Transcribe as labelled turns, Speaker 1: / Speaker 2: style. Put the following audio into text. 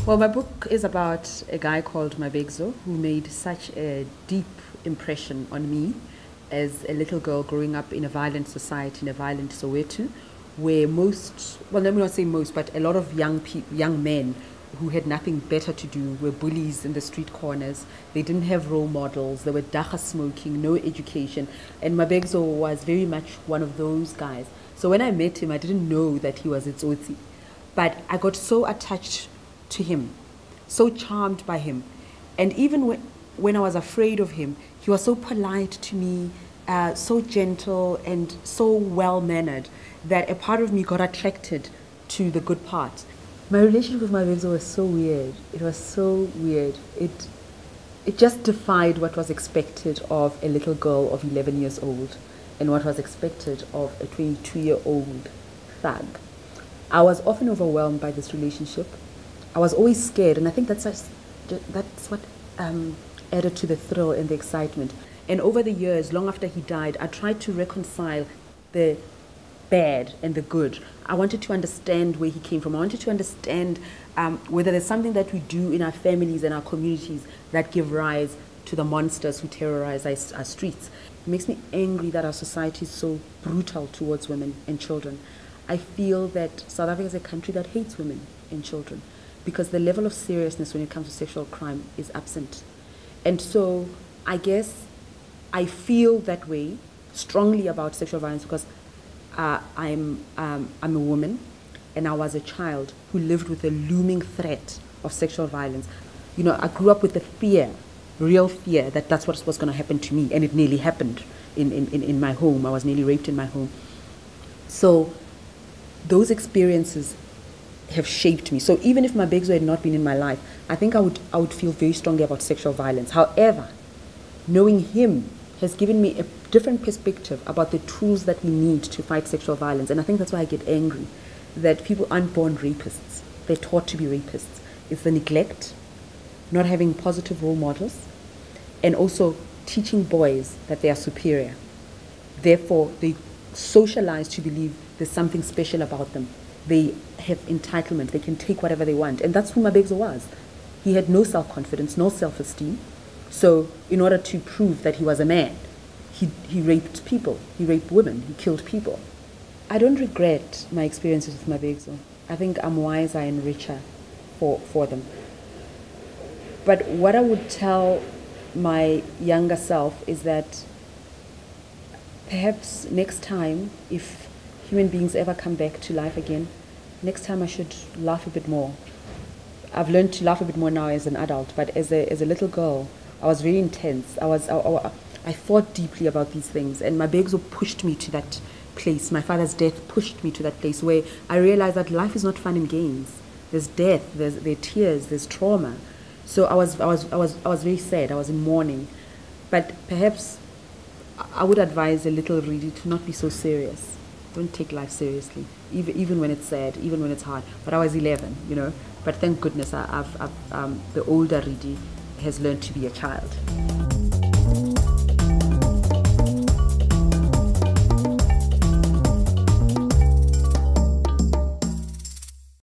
Speaker 1: Well, my book is about a guy called Mabegzo who made such a deep impression on me as a little girl growing up in a violent society, in a violent Soweto, where most, well, let me not say most, but a lot of young men who had nothing better to do were bullies in the street corners. They didn't have role models. They were dacha smoking, no education. And Mabegzo was very much one of those guys. So when I met him, I didn't know that he was Itsotsi. But I got so attached to him, so charmed by him. And even when I was afraid of him, he was so polite to me, so gentle and so well-mannered that a part of me got attracted to the good part. My relationship with my Mabegzo was so weird. It was so weird. It just defied what was expected of a little girl of 11 years old and what was expected of a 22-year-old thug. I was often overwhelmed by this relationship. I was always scared, and I think that's what added to the thrill and the excitement. And over the years, long after he died, I tried to reconcile the bad and the good. I wanted to understand where he came from. I wanted to understand whether there's something that we do in our families and our communities that give rise to the monsters who terrorize our streets. It makes me angry that our society is so brutal towards women and children. I feel that South Africa is a country that hates women and children because the level of seriousness when it comes to sexual crime is absent. And so I guess I feel that way strongly about sexual violence because I'm a woman and I was a child who lived with the looming threat of sexual violence. You know, I grew up with the fear, real fear, that that's what was going to happen to me, and it nearly happened in my home. I was nearly raped in my home. So those experiences have shaped me. So even if Mabegzo had not been in my life, I think I would feel very strongly about sexual violence. However, knowing him has given me a different perspective about the tools that we need to fight sexual violence. And I think that's why I get angry, that people aren't born rapists. They're taught to be rapists. It's the neglect, not having positive role models, and also teaching boys that they are superior. Therefore, they socialize to believe there's something special about them. They have entitlement. They can take whatever they want. And that's who Mabegzo was. He had no self-confidence, no self-esteem. So in order to prove that he was a man, he raped people. He raped women. He killed people. I don't regret my experiences with Mabegzo. I think I'm wiser and richer for them. But what I would tell my younger self is that perhaps next time, if human beings ever come back to life again, next time I should laugh a bit more. I've learned to laugh a bit more now as an adult, but as a little girl, I was very intense. I thought deeply about these things, and Mabegzo pushed me to that place. My father's death pushed me to that place where I realized that life is not fun and games. There's death, there's tears, there's trauma. So I was very sad. I was in mourning, but perhaps I would advise a little Redi to not be so serious. Don't take life seriously, even when it's sad, even when it's hard. But I was 11, you know. But thank goodness, the older Redi has learned to be a child.